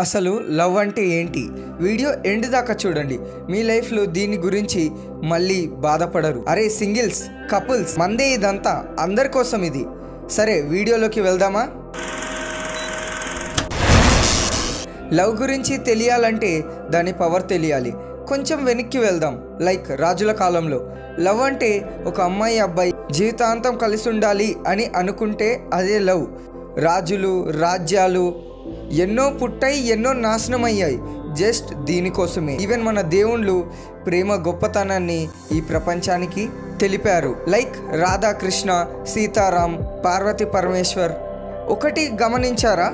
అసలు లవ్ అంటే ఏంటి? వీడియో ఎండ్ దాకా చూడండి. మీ లైఫ్లో దీని గురించి మళ్ళీ బాధపడరు. అరే సింగిల్స్, కపుల్స్, మందే ఇదంతా, అందరి కోసం ఇది. సరే వీడియోలోకి వెళ్దామా? లవ్ గురించి తెలియాలంటే దాని పవర్ తెలియాలి. కొంచెం వెనక్కి వెళ్దాం. లైక్ రాజుల కాలంలో లవ్ అంటే ఒక అమ్మాయి అబ్బాయి జీవితాంతం కలిసి ఉండాలి అని అనుకుంటే అదే లవ్. రాజులు, రాజ్యాలు ఎన్నో పుట్టాయి, ఎన్నో నాశనం అయ్యాయి జస్ట్ దీనికోసమే. ఈవెన్ మన దేవుళ్ళు ప్రేమ గొప్పతనాన్ని ఈ ప్రపంచానికి తెలిపారు. లైక్ రాధాకృష్ణ, సీతారాం, పార్వతి పరమేశ్వర్. ఒకటి గమనించారా?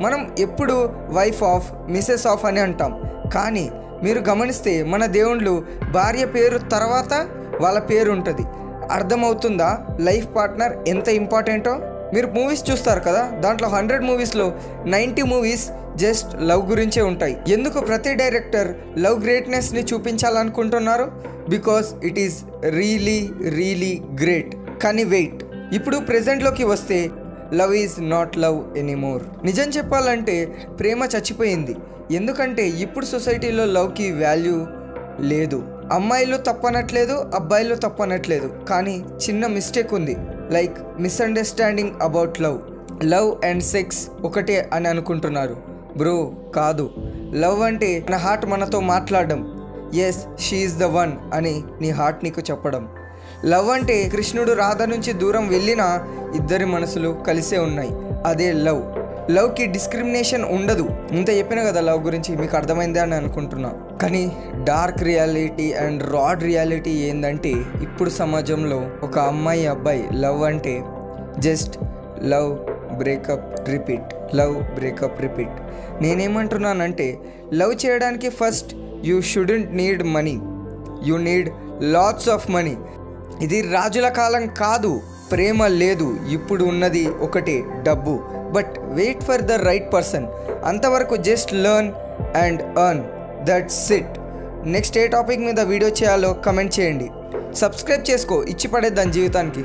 మనం ఎప్పుడు వైఫ్ ఆఫ్, మిసెస్ ఆఫ్ అని అంటాం, కానీ మీరు గమనిస్తే మన దేవుళ్ళు భార్య పేరు తర్వాత వాళ్ళ పేరు ఉంటుంది. అర్థమవుతుందా లైఫ్ పార్ట్నర్ ఎంత ఇంపార్టెంటో? మీరు మూవీస్ చూస్తారు కదా, దాంట్లో 100 మూవీస్లో 90 మూవీస్ జస్ట్ లవ్ గురించే ఉంటాయి. ఎందుకు ప్రతి డైరెక్టర్ లవ్ గ్రేట్నెస్ని చూపించాలనుకుంటున్నారు? Because it is really great. కానీ వెయిట్, ఇప్పుడు ప్రెజెంట్లోకి వస్తే love is not love anymore. నిజం చెప్పాలంటే ప్రేమ చచ్చిపోయింది. ఎందుకంటే ఇప్పుడు సొసైటీలో లవ్కి వాల్యూ లేదు. అమ్మాయిలు తప్పనట్లేదు, అబ్బాయిలు తప్పనట్లేదు, కానీ చిన్న మిస్టేక్ ఉంది. Like misunderstanding about love. Love and sex ఒకటే అని అనుకుంటున్నారు. బ్రో కాదు. లవ్ అంటే మన హార్ట్ మనతో మాట్లాడడం, yes she is the one అని నీ హార్ట్ నీకు చెప్పడం. లవ్ అంటే కృష్ణుడు రాధ నుంచి దూరం వెళ్ళినా ఇద్దరి మనసులు కలిసే ఉన్నాయి, అదే లవ్. లవ్కి డిస్క్రిమినేషన్ ఉండదు. ఇంత చెప్పిన కదా లవ్ గురించి, మీకు అర్థమైందే అని అనుకుంటున్నా. కానీ dark reality and rod reality ఏంటంటే ఇప్పుడు సమాజంలో ఒక అమ్మాయి అబ్బాయి లవ్ అంటే just love breakup repeat, love breakup repeat. నేనేమంటున్నానంటే లవ్ చేయడానికి first you shouldn't need money, you need lots of money. ఇది రాజుల కాలం కాదు, ప్రేమ లేదు. ఇప్పుడు ఉన్నది ఒకటే, డబ్బు. But wait for the right person. అంతవరకు just learn and earn, that's it. Next ఏ టాపిక్ మీద వీడియో చేయాలో కమెంట్ చేయండి. సబ్స్క్రైబ్ చేసుకో, ఇచ్చి పడేద్దాం జీవితానికి.